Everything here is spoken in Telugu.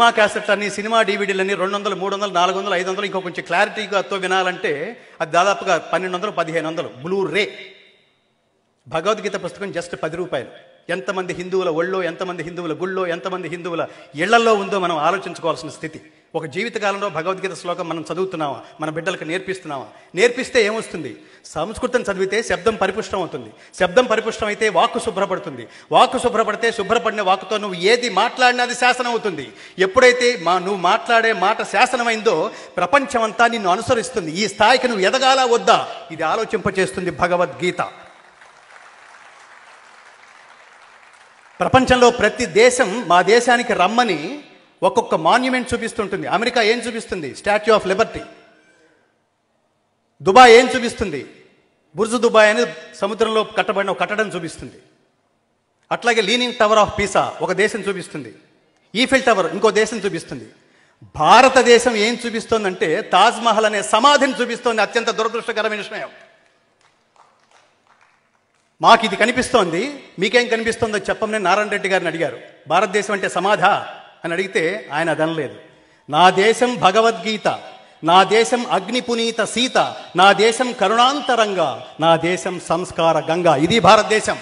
సినిమా క్యాసెట్లని, సినిమా డివిడీలని 200, 300, 400, 500 ఇంకో కొంచెం క్లారిటీగా వినాలంటే అది దాదాపుగా 1200, 1500 బ్లూ రే. భగవద్గీత పుస్తకం జస్ట్ 10 రూపాయలు. ఎంతమంది హిందువుల ఒళ్ళో, ఎంతమంది హిందువుల గుళ్ళో, ఎంతమంది హిందువుల ఇళ్లలో ఉందో మనం ఆలోచించుకోవాల్సిన స్థితి. ఒక జీవితకాలంలో భగవద్గీత శ్లోకం మనం చదువుతున్నామా, మన బిడ్డలకు నేర్పిస్తున్నామా? నేర్పిస్తే ఏమొస్తుంది? సంస్కృతం చదివితే శబ్దం పరిపుష్టం అవుతుంది. శబ్దం పరిపుష్టం అయితే వాక్కు శుభ్రపడుతుంది. వాక్కు శుభ్రపడితే శుభ్రపడిన వాక్కుతో నువ్వు ఏది మాట్లాడినా అది శాసనం అవుతుంది. ఎప్పుడైతే నువ్వు మాట్లాడే మాట శాసనమైందో ప్రపంచమంతా నిన్ను అనుసరిస్తుంది. ఈ స్థాయికి నువ్వు ఎదగాలా వద్దా, ఇది ఆలోచింపచేస్తుంది భగవద్గీత. ప్రపంచంలో ప్రతి దేశం మా దేశానికి రమ్మని ఒక్కొక్క మాన్యుమెంట్ చూపిస్తుంటుంది. అమెరికా ఏం చూపిస్తుంది? Statue of Liberty. దుబాయ్ ఏం చూపిస్తుంది? బుర్జ్ దుబాయ్ అని సముద్రంలో కట్టబడిన ఒక కట్టడం చూపిస్తుంది. అట్లాగే లీనింగ్ టవర్ ఆఫ్ పీసా ఒక దేశం చూపిస్తుంది. ఈఫిల్ టవర్ ఇంకో దేశం చూపిస్తుంది. భారతదేశం ఏం చూపిస్తోందంటే తాజ్మహల్ అనే సమాధిని చూపిస్తోంది. అత్యంత దురదృష్టకరమైన విషయం. మాకు ఇది కనిపిస్తోంది, మీకేం కనిపిస్తోందో చెప్పమని నారాయణ రెడ్డి గారిని అడిగారు. భారతదేశం అంటే సమాధా అని అడిగితే ఆయన అదనలేదు. నా దేశం భగవద్గీత, నా దేశం అగ్ని పునీత సీత, నా దేశం కరుణాంతరంగా, నా దేశం సంస్కార గంగా. ఇది భారతదేశం.